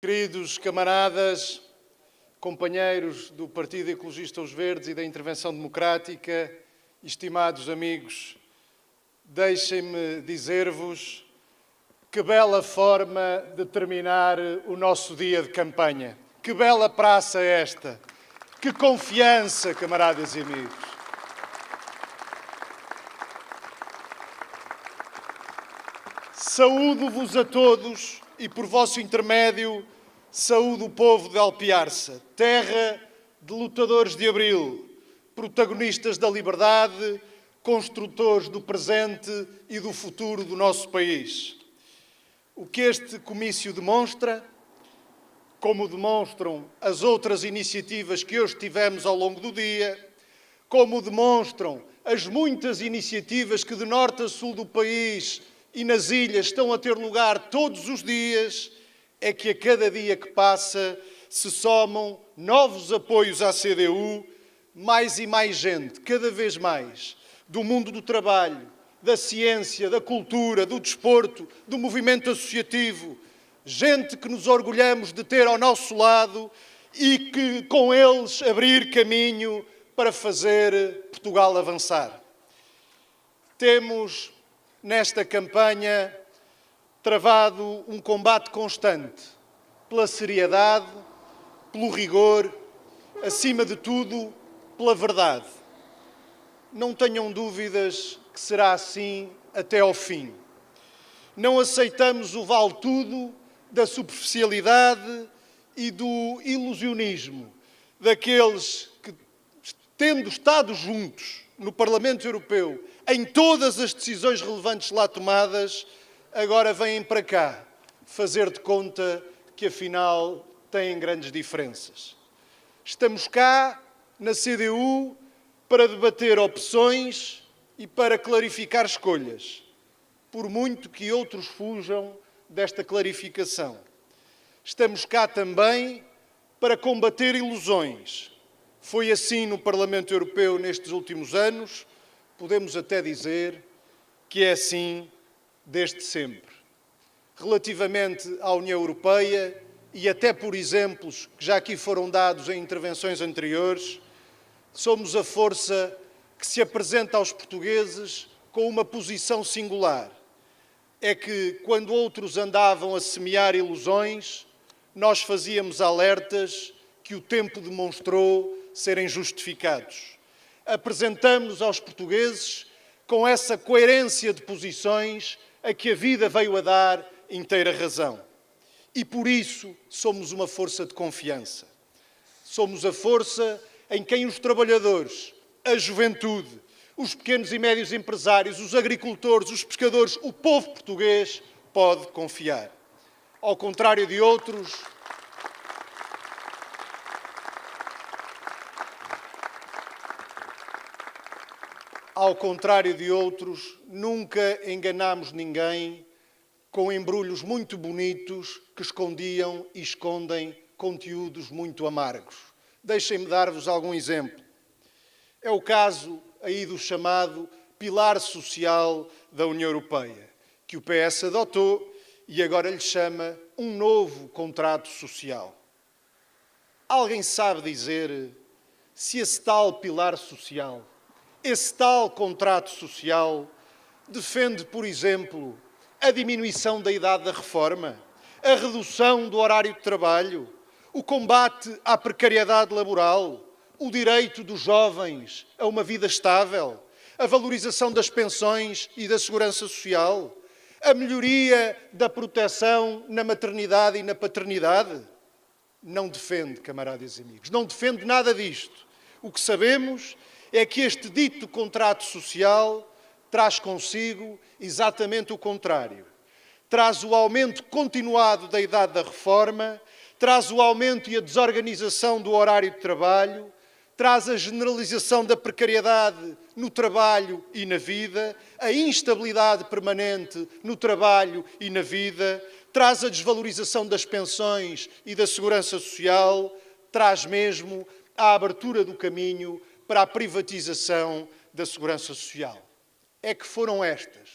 Queridos camaradas, companheiros do Partido Ecologista Os Verdes e da Intervenção Democrática, estimados amigos, deixem-me dizer-vos que bela forma de terminar o nosso dia de campanha. Que bela praça esta! Que confiança, camaradas e amigos! Saúdo-vos a todos e, por vosso intermédio, saúdo o povo de Alpiarça, terra de lutadores de Abril, protagonistas da liberdade, construtores do presente e do futuro do nosso país. O que este comício demonstra, como demonstram as outras iniciativas que hoje tivemos ao longo do dia, como demonstram as muitas iniciativas que de norte a sul do país e nas ilhas estão a ter lugar todos os dias, é que a cada dia que passa se somam novos apoios à CDU, mais e mais gente, cada vez mais, do mundo do trabalho, da ciência, da cultura, do desporto, do movimento associativo, gente que nos orgulhamos de ter ao nosso lado e que com eles abrir caminho para fazer Portugal avançar. Temos nesta campanha travado um combate constante pela seriedade, pelo rigor, acima de tudo, pela verdade. Não tenham dúvidas que será assim até ao fim. Não aceitamos o vale-tudo da superficialidade e do ilusionismo daqueles que, tendo estado juntos no Parlamento Europeu em todas as decisões relevantes lá tomadas, agora vêm para cá fazer de conta que afinal têm grandes diferenças. Estamos cá na CDU para debater opções e para clarificar escolhas, por muito que outros fujam desta clarificação. Estamos cá também para combater ilusões. Foi assim no Parlamento Europeu nestes últimos anos, podemos até dizer que é assim desde sempre. Relativamente à União Europeia, e até por exemplos que já aqui foram dados em intervenções anteriores, somos a força que se apresenta aos portugueses com uma posição singular. É que, quando outros andavam a semear ilusões, nós fazíamos alertas que o tempo demonstrou serem justificados. Apresentamos aos portugueses com essa coerência de posições a que a vida veio a dar inteira razão. E por isso somos uma força de confiança. Somos a força em quem os trabalhadores, a juventude, os pequenos e médios empresários, os agricultores, os pescadores, o povo português pode confiar. Ao contrário de outros, nunca enganámos ninguém com embrulhos muito bonitos que escondiam e escondem conteúdos muito amargos. Deixem-me dar-vos algum exemplo. É o caso aí do chamado Pilar Social da União Europeia, que o PS adotou e agora lhe chama um novo contrato social. Alguém sabe dizer se esse tal Pilar Social, esse tal contrato social, defende, por exemplo, a diminuição da idade da reforma, a redução do horário de trabalho, o combate à precariedade laboral, o direito dos jovens a uma vida estável, a valorização das pensões e da segurança social, a melhoria da proteção na maternidade e na paternidade? Não defende, camaradas e amigos, não defende nada disto. O que sabemos é que este dito contrato social traz consigo exatamente o contrário. Traz o aumento continuado da idade da reforma, traz o aumento e a desorganização do horário de trabalho, traz a generalização da precariedade no trabalho e na vida, a instabilidade permanente no trabalho e na vida, traz a desvalorização das pensões e da segurança social, traz mesmo a abertura do caminho para a privatização da segurança social. É que foram estas,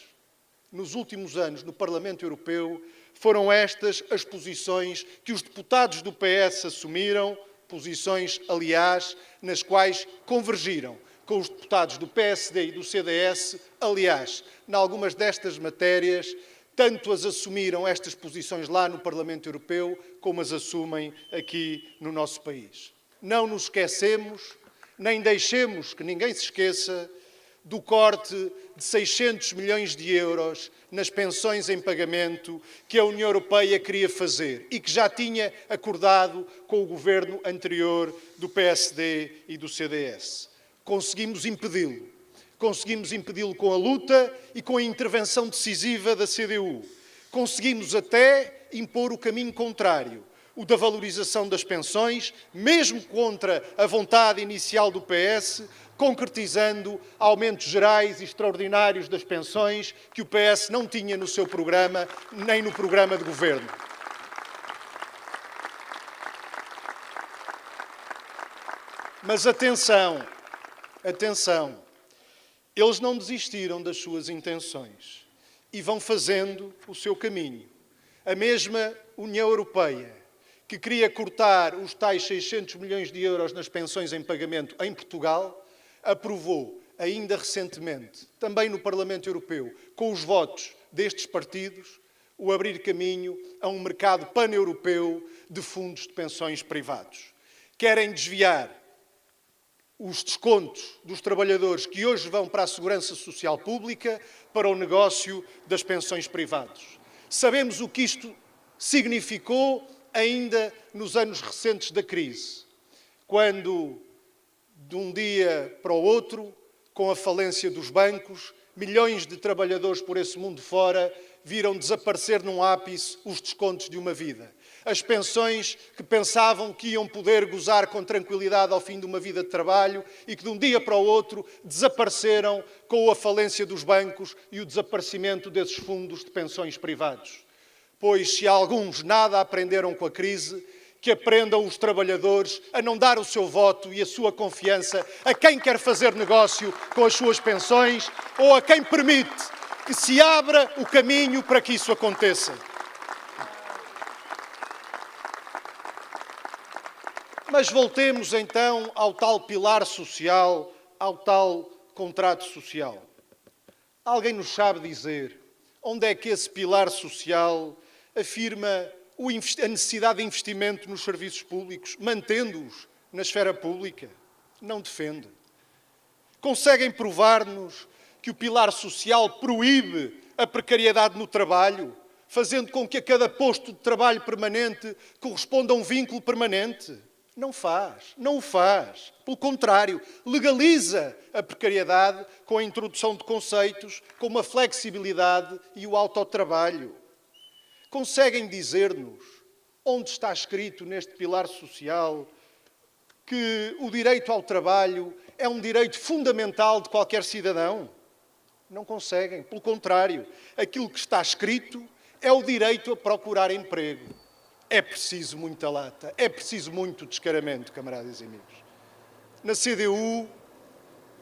nos últimos anos no Parlamento Europeu, foram estas as posições que os deputados do PS assumiram, posições, aliás, nas quais convergiram com os deputados do PSD e do CDS. Aliás, em algumas destas matérias, tanto as assumiram estas posições lá no Parlamento Europeu, como as assumem aqui no nosso país. Não nos esquecemos, nem deixemos que ninguém se esqueça, do corte de 600 milhões de euros nas pensões em pagamento que a União Europeia queria fazer e que já tinha acordado com o governo anterior do PSD e do CDS. Conseguimos impedi-lo. Conseguimos impedi-lo com a luta e com a intervenção decisiva da CDU. Conseguimos até impor o caminho contrário, o da valorização das pensões, mesmo contra a vontade inicial do PS, concretizando aumentos gerais e extraordinários das pensões que o PS não tinha no seu programa, nem no programa de governo. Mas atenção, atenção, eles não desistiram das suas intenções e vão fazendo o seu caminho. A mesma União Europeia, que queria cortar os tais 600 milhões de euros nas pensões em pagamento em Portugal, aprovou, ainda recentemente, também no Parlamento Europeu, com os votos destes partidos, o abrir caminho a um mercado pan-europeu de fundos de pensões privados. Querem desviar os descontos dos trabalhadores que hoje vão para a Segurança Social Pública para o negócio das pensões privadas. Sabemos o que isto significou ainda nos anos recentes da crise, quando, de um dia para o outro, com a falência dos bancos, milhões de trabalhadores por esse mundo fora viram desaparecer num ápice os descontos de uma vida. As pensões que pensavam que iam poder gozar com tranquilidade ao fim de uma vida de trabalho e que de um dia para o outro desapareceram com a falência dos bancos e o desaparecimento desses fundos de pensões privados. Pois se alguns nada aprenderam com a crise, que aprendam os trabalhadores a não dar o seu voto e a sua confiança a quem quer fazer negócio com as suas pensões ou a quem permite que se abra o caminho para que isso aconteça. Mas voltemos então ao tal pilar social, ao tal contrato social. Alguém nos sabe dizer onde é que esse pilar social afirma a necessidade de investimento nos serviços públicos, mantendo-os na esfera pública? Não defende. Conseguem provar-nos que o pilar social proíbe a precariedade no trabalho, fazendo com que a cada posto de trabalho permanente corresponda um vínculo permanente? Não faz, não o faz. Pelo contrário, legaliza a precariedade com a introdução de conceitos como a flexibilidade e o autotrabalho. Conseguem dizer-nos onde está escrito neste pilar social que o direito ao trabalho é um direito fundamental de qualquer cidadão? Não conseguem. Pelo contrário, aquilo que está escrito é o direito a procurar emprego. É preciso muita lata, é preciso muito descaramento, camaradas e amigos. Na CDU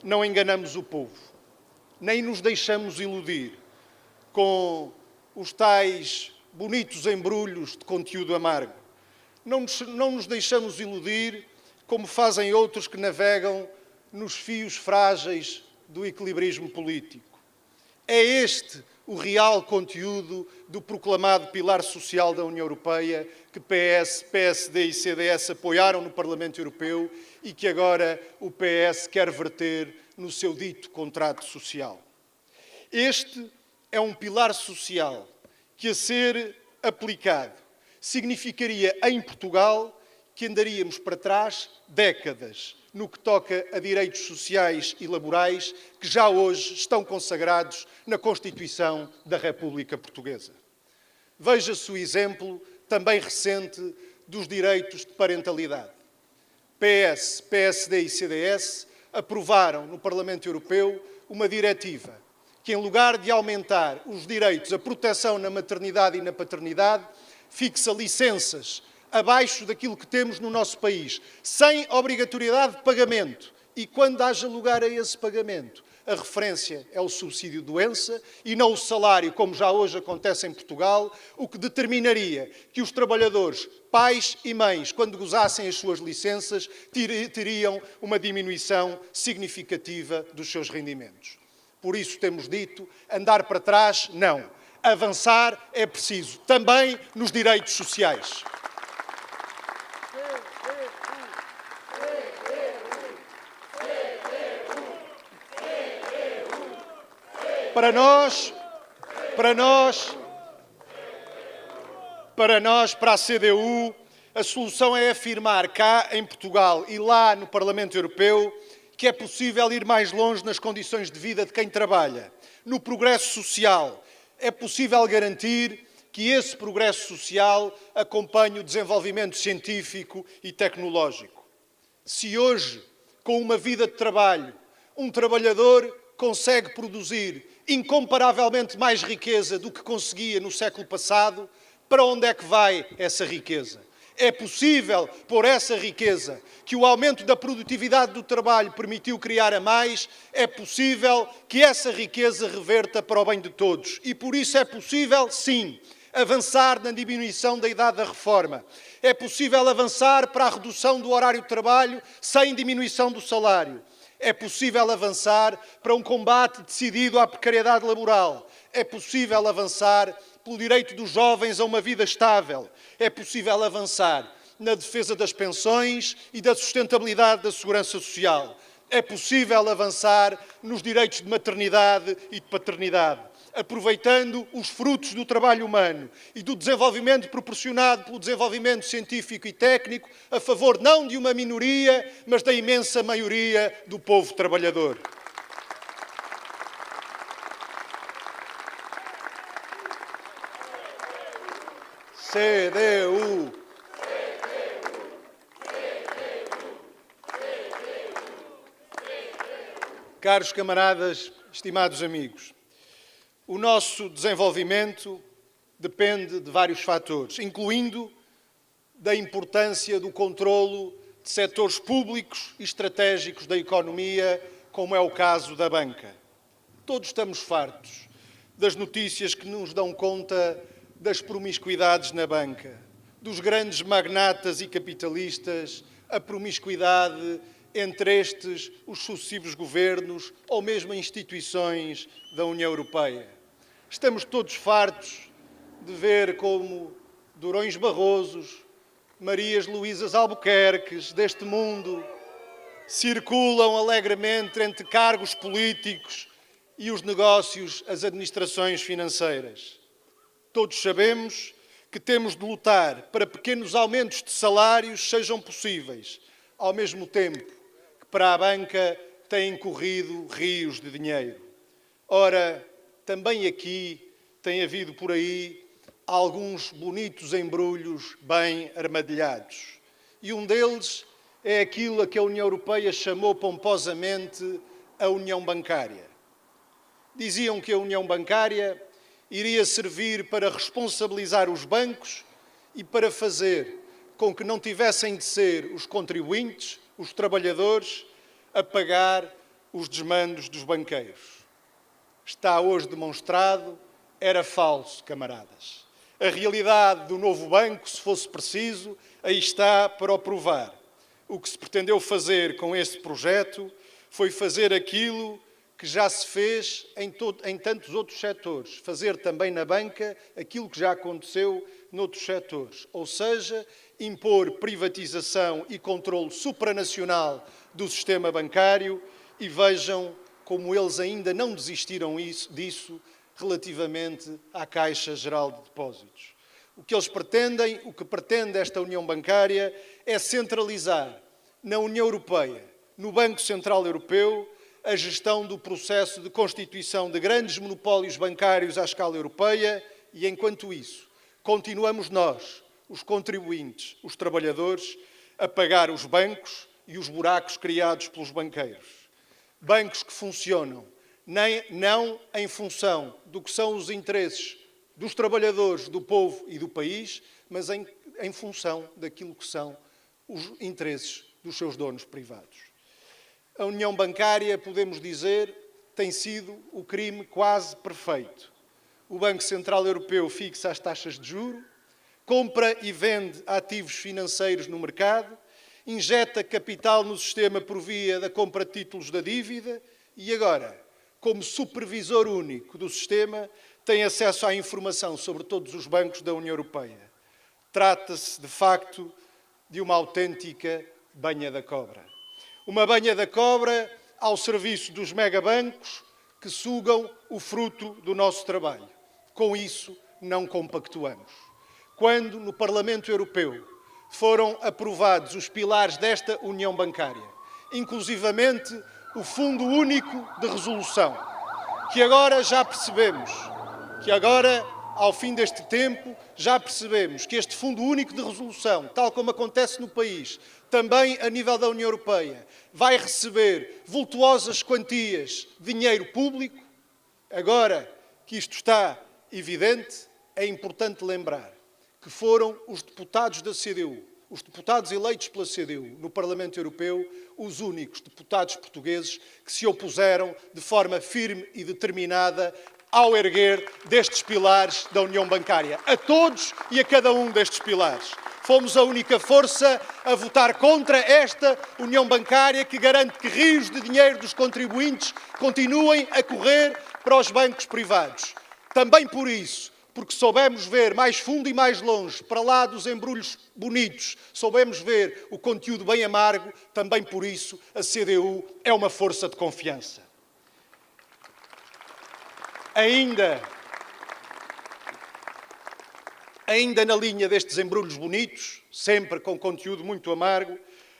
não enganamos o povo, nem nos deixamos iludir com os tais bonitos embrulhos de conteúdo amargo. Não nos deixamos iludir como fazem outros que navegam nos fios frágeis do equilibrismo político. É este o real conteúdo do proclamado pilar social da União Europeia que PS, PSD e CDS apoiaram no Parlamento Europeu e que agora o PS quer verter no seu dito contrato social. Este é um pilar social que, a ser aplicado, significaria em Portugal que andaríamos para trás décadas no que toca a direitos sociais e laborais que já hoje estão consagrados na Constituição da República Portuguesa. Veja-se o exemplo, também recente, dos direitos de parentalidade. PS, PSD e CDS aprovaram no Parlamento Europeu uma diretiva que, em lugar de aumentar os direitos à proteção na maternidade e na paternidade, fixa licenças abaixo daquilo que temos no nosso país, sem obrigatoriedade de pagamento. E quando haja lugar a esse pagamento, a referência é o subsídio de doença e não o salário, como já hoje acontece em Portugal, o que determinaria que os trabalhadores, pais e mães, quando gozassem as suas licenças, teriam uma diminuição significativa dos seus rendimentos. Por isso temos dito, andar para trás, não. Avançar é preciso, também nos direitos sociais. Para nós, para a CDU, a solução é afirmar cá em Portugal e lá no Parlamento Europeu que é possível ir mais longe nas condições de vida de quem trabalha. No progresso social, é possível garantir que esse progresso social acompanhe o desenvolvimento científico e tecnológico. Se hoje, com uma vida de trabalho, um trabalhador consegue produzir incomparavelmente mais riqueza do que conseguia no século passado, para onde é que vai essa riqueza? É possível, por essa riqueza, que o aumento da produtividade do trabalho permitiu criar a mais, é possível que essa riqueza reverta para o bem de todos. E por isso é possível, sim, avançar na diminuição da idade da reforma. É possível avançar para a redução do horário de trabalho sem diminuição do salário. É possível avançar para um combate decidido à precariedade laboral. É possível avançar pelo direito dos jovens a uma vida estável. É possível avançar na defesa das pensões e da sustentabilidade da segurança social. É possível avançar nos direitos de maternidade e de paternidade, aproveitando os frutos do trabalho humano e do desenvolvimento proporcionado pelo desenvolvimento científico e técnico a favor não de uma minoria, mas da imensa maioria do povo trabalhador. CDU. Caros camaradas, estimados amigos, o nosso desenvolvimento depende de vários fatores, incluindo da importância do controlo de setores públicos e estratégicos da economia, como é o caso da banca. Todos estamos fartos das notícias que nos dão conta das promiscuidades na banca, dos grandes magnatas e capitalistas, a promiscuidade entre estes, os sucessivos governos ou mesmo instituições da União Europeia. Estamos todos fartos de ver como Durões Barrosos, Marias Luísas Albuquerques deste mundo circulam alegremente entre cargos políticos e os negócios, as administrações financeiras. Todos sabemos que temos de lutar para pequenos aumentos de salários sejam possíveis, ao mesmo tempo que para a banca têm corrido rios de dinheiro. Ora, também aqui tem havido por aí alguns bonitos embrulhos bem armadilhados. E um deles é aquilo a que a União Europeia chamou pomposamente a União Bancária. Diziam que a União Bancária iria servir para responsabilizar os bancos e para fazer com que não tivessem de ser os contribuintes, os trabalhadores, a pagar os desmandos dos banqueiros. Está hoje demonstrado, era falso, camaradas. A realidade do novo banco, se fosse preciso, aí está para o provar. O que se pretendeu fazer com este projeto foi fazer aquilo que já se fez em tantos outros setores, fazer também na banca aquilo que já aconteceu noutros setores, ou seja, impor privatização e controle supranacional do sistema bancário e vejam como eles ainda não desistiram disso relativamente à Caixa Geral de Depósitos. O que eles pretendem, o que pretende esta União Bancária é centralizar na União Europeia, no Banco Central Europeu, a gestão do processo de constituição de grandes monopólios bancários à escala europeia e, enquanto isso, continuamos nós, os contribuintes, os trabalhadores, a pagar os bancos e os buracos criados pelos banqueiros. Bancos que funcionam não em função do que são os interesses dos trabalhadores, do povo e do país, mas em função daquilo que são os interesses dos seus donos privados. A União Bancária, podemos dizer, tem sido o crime quase perfeito. O Banco Central Europeu fixa as taxas de juros, compra e vende ativos financeiros no mercado, injeta capital no sistema por via da compra de títulos da dívida e agora, como supervisor único do sistema, tem acesso à informação sobre todos os bancos da União Europeia. Trata-se, de facto, de uma autêntica banha da cobra. Uma banha da cobra ao serviço dos megabancos que sugam o fruto do nosso trabalho. Com isso, não compactuamos. Quando, no Parlamento Europeu, foram aprovados os pilares desta União Bancária, inclusivamente o Fundo Único de Resolução, que agora já percebemos, ao fim deste tempo, já percebemos que este Fundo Único de Resolução, tal como acontece no país, também a nível da União Europeia, vai receber vultuosas quantias de dinheiro público. Agora que isto está evidente, é importante lembrar que foram os deputados da CDU, os deputados eleitos pela CDU no Parlamento Europeu, os únicos deputados portugueses que se opuseram de forma firme e determinada ao erguer destes pilares da União Bancária. A todos e a cada um destes pilares. Fomos a única força a votar contra esta União Bancária que garante que rios de dinheiro dos contribuintes continuem a correr para os bancos privados. Também por isso, porque soubemos ver mais fundo e mais longe, para lá dos embrulhos bonitos, soubemos ver o conteúdo bem amargo, também por isso a CDU é uma força de confiança. Ainda na linha destes embrulhos bonitos, sempre com conteúdo muito amargo,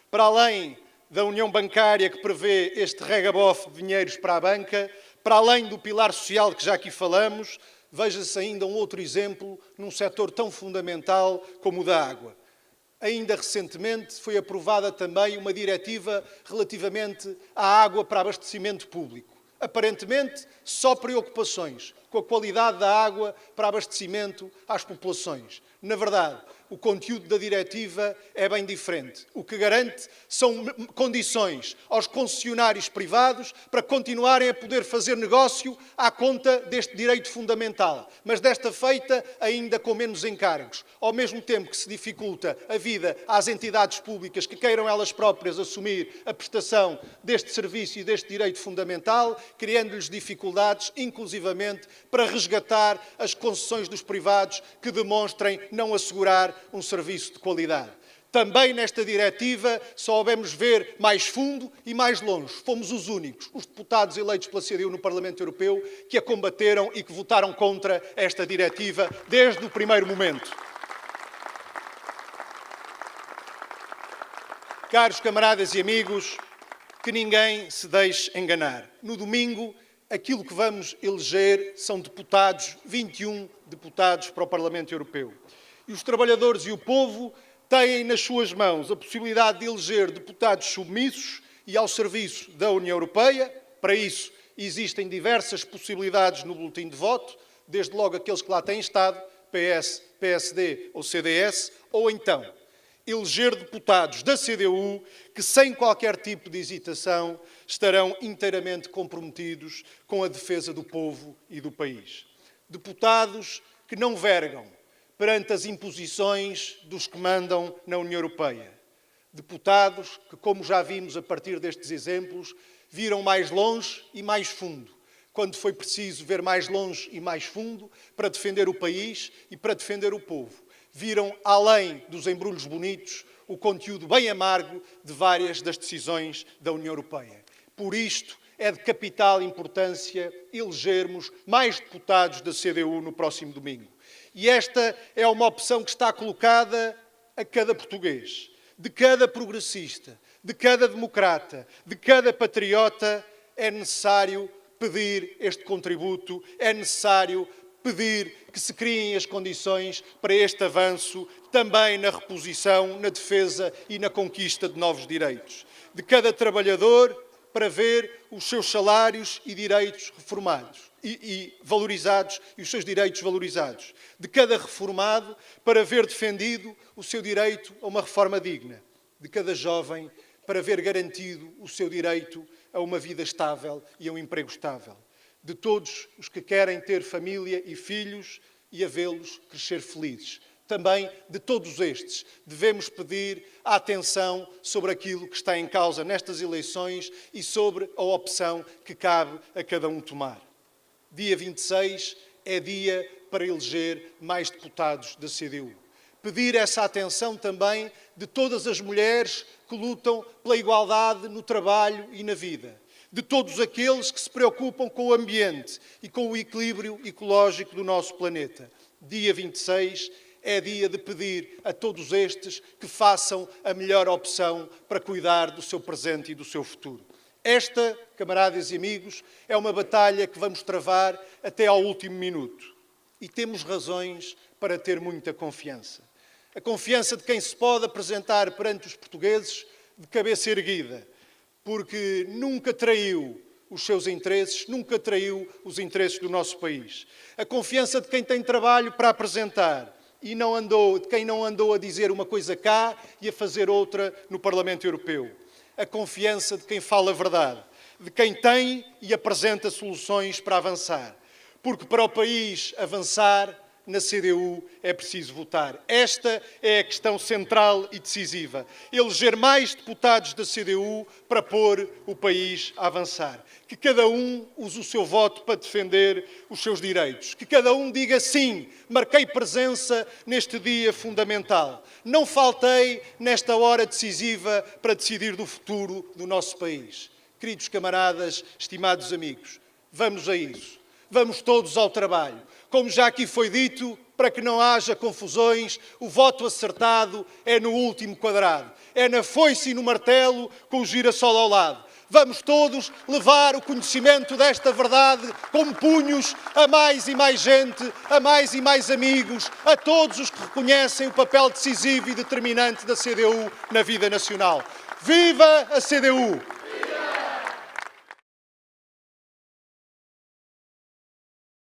para além da União Bancária que prevê este regabofe de dinheiros para a banca, para além do pilar social que já aqui falamos, veja-se ainda um outro exemplo num setor tão fundamental como o da água. Ainda recentemente foi aprovada também uma diretiva relativamente à água para abastecimento público. Aparentemente, só preocupações com a qualidade da água para abastecimento às populações. Na verdade, o conteúdo da diretiva é bem diferente. O que garante são condições aos concessionários privados para continuarem a poder fazer negócio à conta deste direito fundamental, mas desta feita ainda com menos encargos. Ao mesmo tempo que se dificulta a vida às entidades públicas que queiram elas próprias assumir a prestação deste serviço e deste direito fundamental, criando-lhes dificuldades, inclusivamente, para resgatar as concessões dos privados que demonstrem não assegurar um serviço de qualidade. Também nesta diretiva soubemos ver mais fundo e mais longe. Fomos os únicos, os deputados eleitos pela CDU no Parlamento Europeu, que a combateram e que votaram contra esta diretiva desde o primeiro momento. Caros camaradas e amigos, que ninguém se deixe enganar. No domingo, aquilo que vamos eleger são deputados, 21 deputados para o Parlamento Europeu. E os trabalhadores e o povo têm nas suas mãos a possibilidade de eleger deputados submissos e ao serviço da União Europeia. Para isso, existem diversas possibilidades no boletim de voto, desde logo aqueles que lá têm estado, PS, PSD ou CDS, ou então eleger deputados da CDU que, sem qualquer tipo de hesitação, estarão inteiramente comprometidos com a defesa do povo e do país. Deputados que não vergam perante as imposições dos que mandam na União Europeia. Deputados que, como já vimos a partir destes exemplos, viram mais longe e mais fundo, quando foi preciso ver mais longe e mais fundo para defender o país e para defender o povo. Viram, além dos embrulhos bonitos, o conteúdo bem amargo de várias das decisões da União Europeia. Por isto, é de capital importância elegermos mais deputados da CDU no próximo domingo. E esta é uma opção que está colocada a cada português, de cada progressista, de cada democrata, de cada patriota. É necessário pedir este contributo, é necessário pedir que se criem as condições para este avanço, também na reposição, na defesa e na conquista de novos direitos. De cada trabalhador, para ver os seus salários e direitos reformados e valorizados, e os seus direitos valorizados. De cada reformado, para ver defendido o seu direito a uma reforma digna. De cada jovem, para ver garantido o seu direito a uma vida estável e a um emprego estável. De todos os que querem ter família e filhos e a vê-los crescer felizes. Também de todos estes devemos pedir a atenção sobre aquilo que está em causa nestas eleições e sobre a opção que cabe a cada um tomar. Dia 26 é dia para eleger mais deputados da CDU. Pedir essa atenção também de todas as mulheres que lutam pela igualdade no trabalho e na vida. De todos aqueles que se preocupam com o ambiente e com o equilíbrio ecológico do nosso planeta. Dia 26 é dia de pedir a todos estes que façam a melhor opção para cuidar do seu presente e do seu futuro. Esta, camaradas e amigos, é uma batalha que vamos travar até ao último minuto. E temos razões para ter muita confiança. A confiança de quem se pode apresentar perante os portugueses de cabeça erguida, porque nunca traiu os seus interesses, nunca traiu os interesses do nosso país. A confiança de quem tem trabalho para apresentar e de quem não andou a dizer uma coisa cá e a fazer outra no Parlamento Europeu. A confiança de quem fala a verdade, de quem tem e apresenta soluções para avançar. Porque para o país avançar, na CDU é preciso votar. Esta é a questão central e decisiva. Eleger mais deputados da CDU para pôr o país a avançar. Que cada um use o seu voto para defender os seus direitos. Que cada um diga sim, marquei presença neste dia fundamental. Não faltei nesta hora decisiva para decidir do futuro do nosso país. Queridos camaradas, estimados amigos, vamos a isso. Vamos todos ao trabalho. Como já aqui foi dito, para que não haja confusões, o voto acertado é no último quadrado. É na foice e no martelo com o girassol ao lado. Vamos todos levar o conhecimento desta verdade com punhos a mais e mais gente, a mais e mais amigos, a todos os que reconhecem o papel decisivo e determinante da CDU na vida nacional. Viva a CDU!